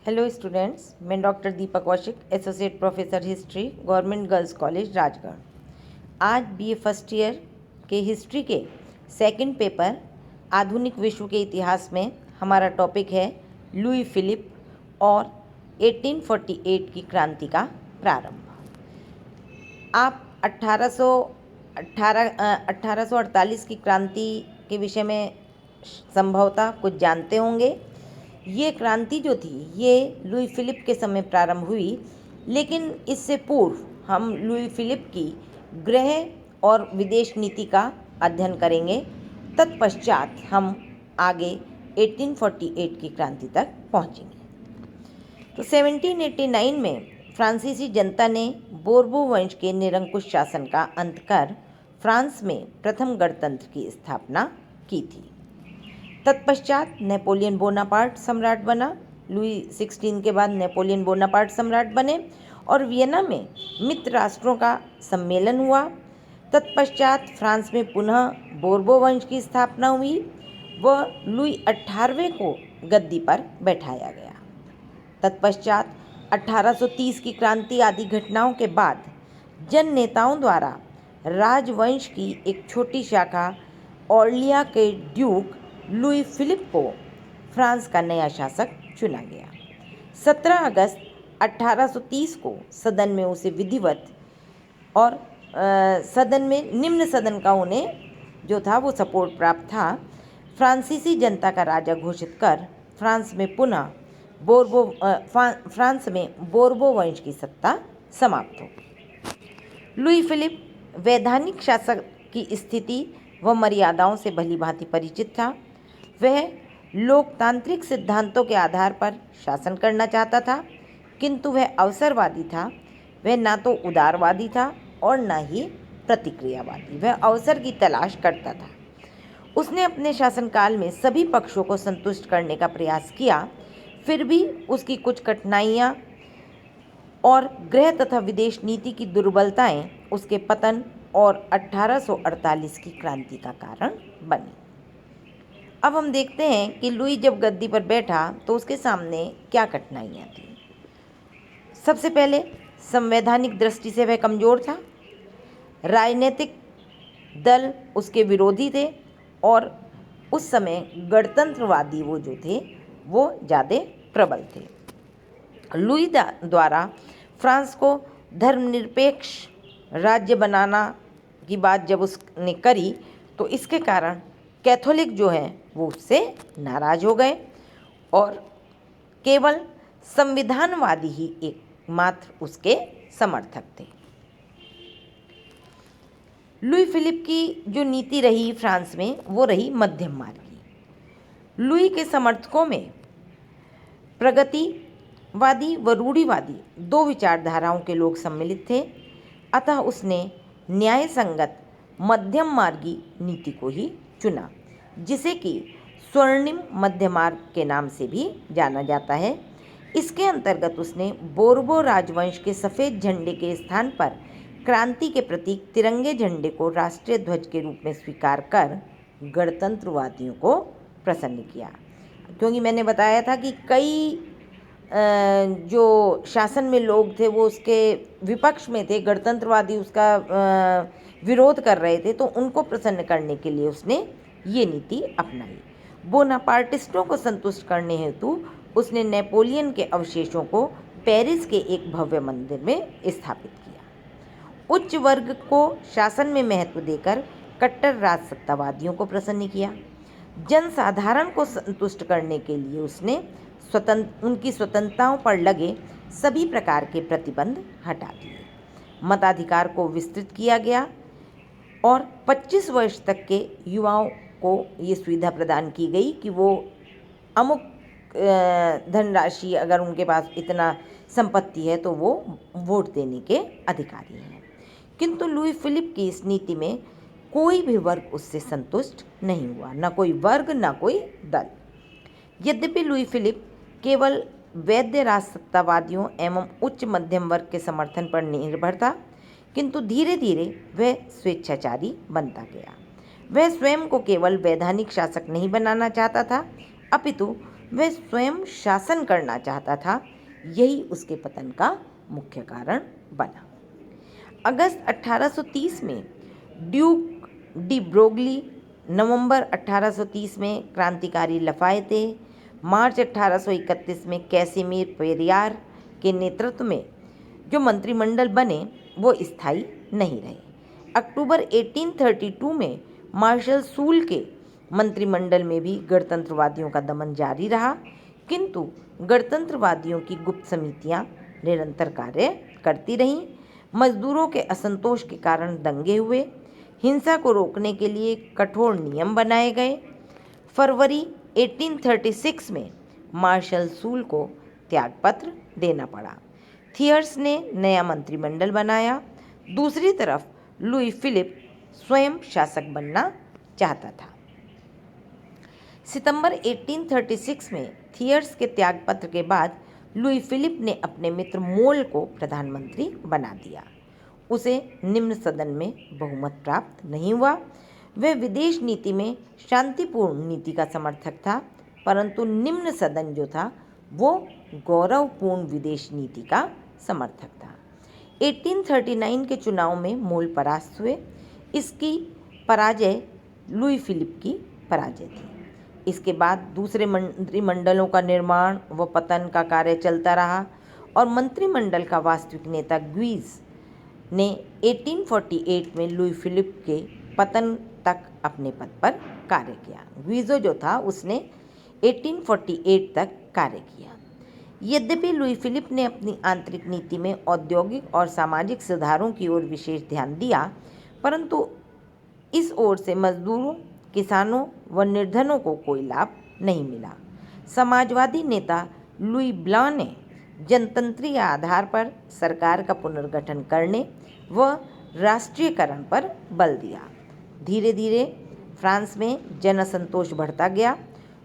Hello students, मैं doctor Deepa Kaushik, associate professor history, government girls college Rajgarh. आज BA first year के history के second paper आधुनिक विश्व के इतिहास में हमारा टॉपिक है लुई फिलिप और 1848 की क्रांति का प्रारंभ। आप 1848 की क्रांति के विषय में संभवतः कुछ जानते होंगे। ये क्रांति जो थी ये लुई फिलिप के समय प्रारंभ हुई, लेकिन इससे पूर्व हम लुई फिलिप की गृह और विदेश नीति का अध्ययन करेंगे। तत्पश्चात हम आगे 1848 की क्रांति तक पहुंचेंगे। तो 1789 में फ्रांसीसी जनता ने बोर्बो वंश के निरंकुश शासन का अंत कर फ्रांस में प्रथम गणतंत्र की स्थापना की थी। तत्पश्चात नेपोलियन बोनापार्ट सम्राट बना। लुई 16 के बाद नेपोलियन बोनापार्ट सम्राट बने और वियना में मित्र राष्ट्रों का सम्मेलन हुआ। तत्पश्चात फ्रांस में पुनः बोर्बो वंश की स्थापना हुई व लुई 18वें को गद्दी पर बैठाया गया। तत्पश्चात 1830 की क्रांति आदि घटनाओं के बाद जन नेताओं द्वारा राजवंश की एक छोटी शाखा ऑर्लिया के ड्यूक लुई फिलिप को फ्रांस का नया शासक चुना गया। 17 अगस्त 1830 को सदन में उसे विधिवत और सदन में निम्न सदन का उन्हें जो था वो सपोर्ट प्राप्त था, फ्रांसीसी जनता का राजा घोषित कर फ्रांस में बोर्बो वंश की सत्ता समाप्त हो। लुई फिलिप वैधानिक शासक की स्थिति व मर्यादाओं से भलीभांति परिचित था। वह लोकतांत्रिक सिद्धांतों के आधार पर शासन करना चाहता था, किंतु वह अवसरवादी था। वह ना तो उदारवादी था और न ही प्रतिक्रियावादी। वह अवसर की तलाश करता था। उसने अपने शासनकाल में सभी पक्षों को संतुष्ट करने का प्रयास किया, फिर भी उसकी कुछ कठिनाइयाँ और गृह तथा विदेश नीति की दुर्बलताएं उसके पतन और 1848 की क्रांति का कारण बनी। अब हम देखते हैं कि लुई जब गद्दी पर बैठा तो उसके सामने क्या कठिनाइयाँ थी। सबसे पहले संवैधानिक दृष्टि से वह कमज़ोर था। राजनीतिक दल उसके विरोधी थे और उस समय गणतंत्रवादी वो जो थे वो ज़्यादा प्रबल थे। लुई द्वारा फ्रांस को धर्मनिरपेक्ष राज्य बनाना की बात जब उसने करी तो इसके कारण कैथोलिक जो हैं वो उससे नाराज हो गए और केवल संविधानवादी ही एकमात्र उसके समर्थक थे। लुई फिलिप की जो नीति रही फ्रांस में वो रही मध्यम मार्गी। लुई के समर्थकों में प्रगतिवादी व रूढ़िवादी दो विचारधाराओं के लोग सम्मिलित थे, अतः उसने न्याय संगत मध्यम मार्गी नीति को ही चुना, जिसे कि स्वर्णिम मध्य मार्ग के नाम से भी जाना जाता है। इसके अंतर्गत उसने बोर्बो राजवंश के सफ़ेद झंडे के स्थान पर क्रांति के प्रतीक तिरंगे झंडे को राष्ट्रीय ध्वज के रूप में स्वीकार कर गणतंत्रवादियों को प्रसन्न किया। क्योंकि मैंने बताया था कि कई जो शासन में लोग थे वो उसके विपक्ष में थे, गणतंत्रवादी उसका विरोध कर रहे थे, तो उनको प्रसन्न करने के लिए उसने ये नीति अपनाई। बोनापार्टिस्टों को संतुष्ट करने हेतु उसने नेपोलियन के अवशेषों को पेरिस के एक भव्य मंदिर में स्थापित किया। उच्च वर्ग को शासन में महत्व देकर कट्टर राजसत्तावादियों को प्रसन्न किया। जनसाधारण को संतुष्ट करने के लिए उसने उनकी स्वतंत्रताओं पर लगे सभी प्रकार के प्रतिबंध हटा दिए। मताधिकार को विस्तृत किया गया और 25 वर्ष तक के युवाओं को ये सुविधा प्रदान की गई कि वो अमुक धनराशि, अगर उनके पास इतना संपत्ति है तो वो वोट देने के अधिकारी हैं। किंतु लुई फिलिप की इस नीति में कोई भी वर्ग उससे संतुष्ट नहीं हुआ, न कोई वर्ग न कोई दल। यद्यपि लुई फिलिप केवल वैद्य राजसत्तावादियों एवं उच्च मध्यम वर्ग के समर्थन पर निर्भर था, किंतु धीरे धीरे वह स्वेच्छाचारी बनता गया। वह स्वयं को केवल वैधानिक शासक नहीं बनाना चाहता था, अपितु वह स्वयं शासन करना चाहता था। यही उसके पतन का मुख्य कारण बना। अगस्त 1830 में ड्यूक डी ब्रोगली, नवंबर 1830 में क्रांतिकारी लफायते, मार्च 1831 में कैसिमीर पेरियार के नेतृत्व में जो मंत्रिमंडल बने वो स्थायी नहीं रहे। अक्टूबर 1832 में मार्शल सूल के मंत्रिमंडल में भी गणतंत्रवादियों का दमन जारी रहा, किंतु गणतंत्रवादियों की गुप्त समितियां निरंतर कार्य करती रहीं। मजदूरों के असंतोष के कारण दंगे हुए, हिंसा को रोकने के लिए कठोर नियम बनाए गए। फरवरी 1836 में मार्शल सूल को त्यागपत्र देना पड़ा। थियर्स ने नया मंत्रिमंडल बनाया। दूसरी तरफ लुई फिलिप स्वयं शासक बनना चाहता था। सितंबर 1836 में थियर्स के त्यागपत्र के बाद लुई फिलिप ने अपने मित्र मोल को प्रधानमंत्री बना दिया। उसे निम्न सदन में बहुमत प्राप्त नहीं हुआ। वह विदेश नीति में शांतिपूर्ण नीति का समर्थक था, परंतु निम्न सदन जो था वो गौरवपूर्ण विदेश नीति का समर्थक था। 1839 के चुनाव में मोल परास्त हुए। इसकी पराजय लुई फिलिप की पराजय थी। इसके बाद दूसरे मंत्रिमंडलों का निर्माण व पतन का कार्य चलता रहा और मंत्रिमंडल का वास्तविक नेता ग्वीज ने 1848 में लुई फिलिप के पतन तक अपने पद पर कार्य किया। ग्वीजो जो था उसने 1848 तक कार्य किया। यद्यपि लुई फिलिप ने अपनी आंतरिक नीति में औद्योगिक और सामाजिक सुधारों की ओर विशेष ध्यान दिया, परंतु इस ओर से मजदूरों, किसानों व निर्धनों को कोई लाभ नहीं मिला। समाजवादी नेता लुई ब्लां ने जनतंत्रीय आधार पर सरकार का पुनर्गठन करने व राष्ट्रीयकरण पर बल दिया। धीरे धीरे फ्रांस में जन असंतोष बढ़ता गया।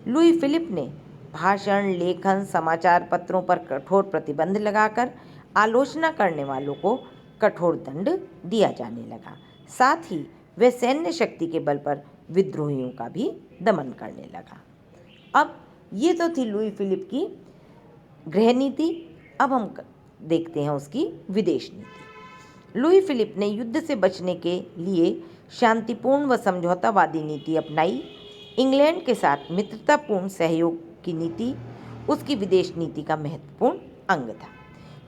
लुई फिलिप ने भाषण, लेखन, समाचार पत्रों पर कठोर प्रतिबंध लगाकर आलोचना करने वालों को कठोर दंड दिया जाने लगा। साथ ही वह सैन्य शक्ति के बल पर विद्रोहियों का भी दमन करने लगा। अब ये तो थी लुई फिलिप की गृह नीति। अब हम देखते हैं उसकी विदेश नीति। लुई फिलिप ने युद्ध से बचने के लिए शांतिपूर्ण व समझौतावादी नीति अपनाई। इंग्लैंड के साथ मित्रतापूर्ण सहयोग की नीति उसकी विदेश नीति का महत्वपूर्ण अंग था।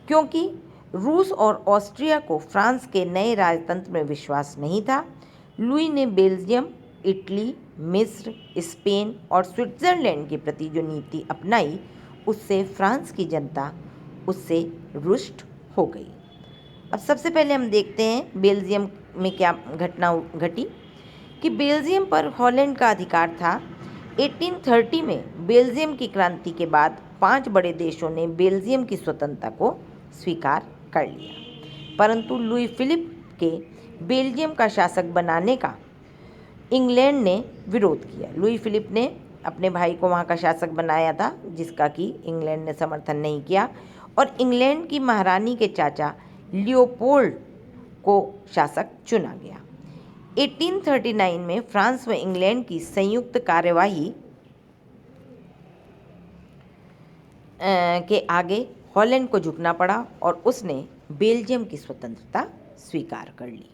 क्योंकि रूस और ऑस्ट्रिया को फ्रांस के नए राजतंत्र में विश्वास नहीं था, लुई ने बेल्जियम, इटली, मिस्र, स्पेन और स्विट्ज़रलैंड के प्रति जो नीति अपनाई उससे फ्रांस की जनता उससे रुष्ट हो गई। अब सबसे पहले हम देखते हैं बेल्जियम में क्या घटना घटी कि बेल्जियम पर हॉलैंड का अधिकार था। 1830 में बेल्जियम की क्रांति के बाद 5 बड़े देशों ने बेल्जियम की स्वतंत्रता को स्वीकार कर लिया, परंतु लुई फिलिप के बेल्जियम का शासक बनाने का इंग्लैंड ने विरोध किया। लुई फिलिप ने अपने भाई को वहाँ का शासक बनाया था, जिसका कि इंग्लैंड ने समर्थन नहीं किया और इंग्लैंड की महारानी के चाचा लियोपोल्ड को शासक चुना गया। 1839 में फ्रांस व इंग्लैंड की संयुक्त कार्यवाही के आगे हॉलैंड को झुकना पड़ा और उसने बेल्जियम की स्वतंत्रता स्वीकार कर ली।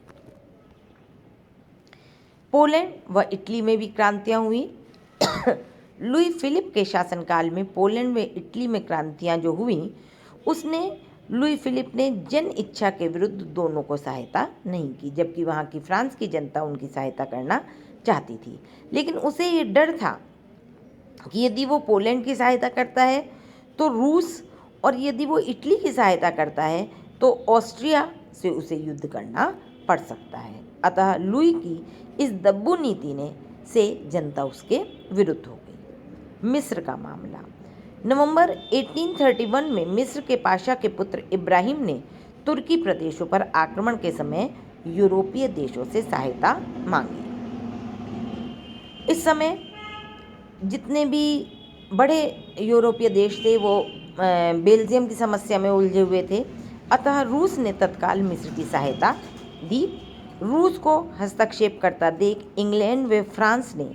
पोलैंड व इटली में भी क्रांतियां हुई। लुई फिलिप के शासनकाल में पोलैंड व इटली में क्रांतियां जो हुई उसने लुई फिलिप ने जन इच्छा के विरुद्ध दोनों को सहायता नहीं की, जबकि वहाँ की फ्रांस की जनता उनकी सहायता करना चाहती थी। लेकिन उसे ये डर था कि यदि वो पोलैंड की सहायता करता है तो रूस, और यदि वो इटली की सहायता करता है तो ऑस्ट्रिया से उसे युद्ध करना पड़ सकता है। अतः लुई की इस दब्बू नीति ने से जनता उसके विरुद्ध हो गई। मिस्र का मामला। नवंबर 1831 में मिस्र के पाशा के पुत्र इब्राहिम ने तुर्की प्रदेशों पर आक्रमण के समय यूरोपीय देशों से सहायता मांगी। इस समय जितने भी बड़े यूरोपीय देश थे वो बेल्जियम की समस्या में उलझे हुए थे, अतः रूस ने तत्काल मिस्र की सहायता दी। रूस को हस्तक्षेप करता देख इंग्लैंड व फ्रांस ने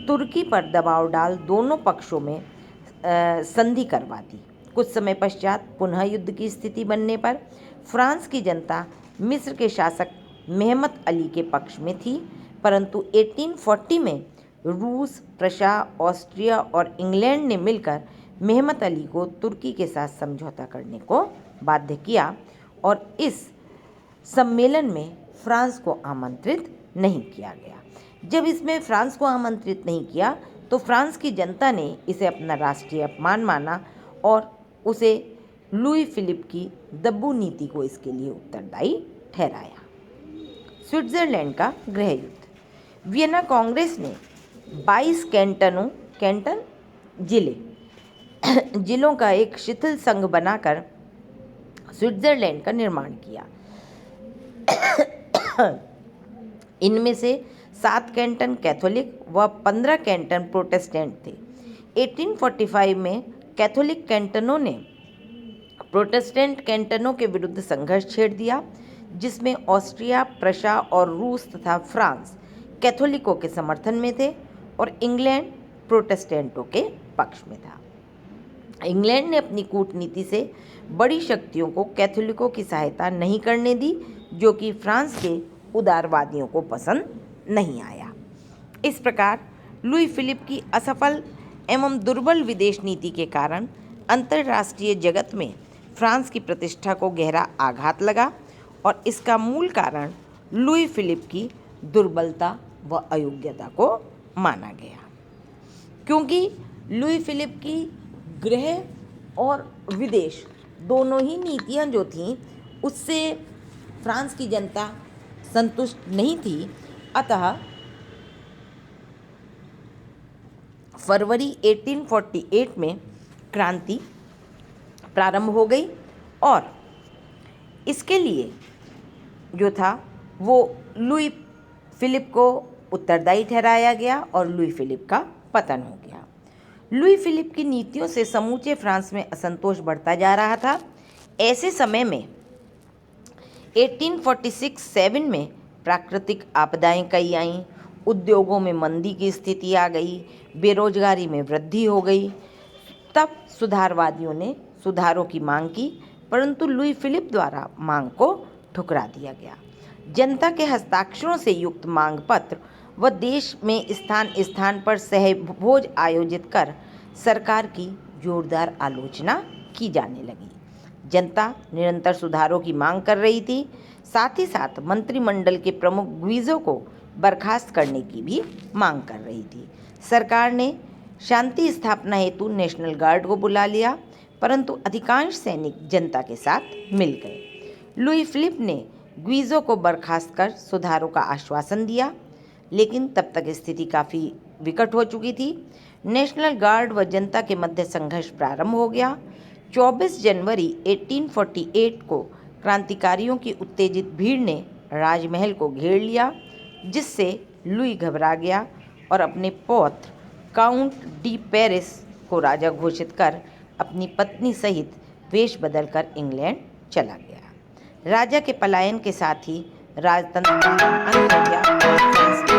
तुर्की पर दबाव डाल दोनों पक्षों में संधि करवा दी। कुछ समय पश्चात पुनः युद्ध की स्थिति बनने पर फ्रांस की जनता मिस्र के शासक मेहमत अली के पक्ष में थी, परंतु 1840 में रूस, प्रशा, ऑस्ट्रिया और इंग्लैंड ने मिलकर मेहमत अली को तुर्की के साथ समझौता करने को बाध्य किया और इस सम्मेलन में फ्रांस को आमंत्रित नहीं किया गया। जब इसमें फ्रांस को आमंत्रित नहीं किया तो फ्रांस की जनता ने इसे अपना राष्ट्रीय अपमान माना और उसे लुई फिलिप की दब्बू नीति को इसके लिए उत्तरदायी ठहराया। स्विट्जरलैंड का गृह युद्ध। वियना कांग्रेस ने 22 कैंटन जिलों का एक शिथिल संघ बनाकर स्विट्जरलैंड का निर्माण किया। इनमें से 7 कैंटन कैथोलिक व 15 कैंटन प्रोटेस्टेंट थे। 1845 में कैथोलिक कैंटनों ने प्रोटेस्टेंट कैंटनों के विरुद्ध संघर्ष छेड़ दिया, जिसमें ऑस्ट्रिया, प्रशा और रूस तथा फ्रांस कैथोलिकों के समर्थन में थे और इंग्लैंड प्रोटेस्टेंटों के पक्ष में था। इंग्लैंड ने अपनी कूटनीति से बड़ी शक्तियों को कैथोलिकों की सहायता नहीं करने दी, जो कि फ्रांस के उदारवादियों को पसंद नहीं आया। इस प्रकार लुई फिलिप की असफल एवं दुर्बल विदेश नीति के कारण अंतर्राष्ट्रीय जगत में फ्रांस की प्रतिष्ठा को गहरा आघात लगा और इसका मूल कारण लुई फिलिप की दुर्बलता व अयोग्यता को माना गया। क्योंकि लुई फिलिप की गृह और विदेश दोनों ही नीतियां जो थीं उससे फ्रांस की जनता संतुष्ट नहीं थी, अतः फरवरी 1848 में क्रांति प्रारंभ हो गई और इसके लिए जो था वो लुई फिलिप को उत्तरदायी ठहराया गया और लुई फिलिप का पतन हो गया। लुई फिलिप की नीतियों से समूचे फ्रांस में असंतोष बढ़ता जा रहा था। ऐसे समय में 1846-7 में प्राकृतिक आपदाएं कई आईं, उद्योगों में मंदी की स्थिति आ गई, बेरोजगारी में वृद्धि हो गई। तब सुधारवादियों ने सुधारों की मांग की, परंतु लुई फिलिप द्वारा मांग को ठुकरा दिया गया। जनता के हस्ताक्षरों से युक्त मांग पत्र व देश में स्थान स्थान पर सहभोज आयोजित कर सरकार की जोरदार आलोचना की जाने लगी। जनता निरंतर सुधारों की मांग कर रही थी, साथ ही साथ मंत्रिमंडल के प्रमुख ग्विज़ो को बर्खास्त करने की भी मांग कर रही थी। सरकार ने शांति स्थापना हेतु नेशनल गार्ड को बुला लिया, परंतु अधिकांश सैनिक जनता के साथ मिल गए। लुई फिलिप ने ग्विज़ो को बर्खास्त कर सुधारों का आश्वासन दिया, लेकिन तब तक स्थिति काफ़ी विकट हो चुकी थी। नेशनल गार्ड व जनता के मध्य संघर्ष प्रारंभ हो गया। 24 जनवरी 1848 को क्रांतिकारियों की उत्तेजित भीड़ ने राजमहल को घेर लिया, जिससे लुई घबरा गया और अपने पौत्र काउंट डी पेरिस को राजा घोषित कर अपनी पत्नी सहित वेश बदलकर इंग्लैंड चला गया। राजा के पलायन के साथ ही राजतंत्र का अंत हो गया और फ्रांस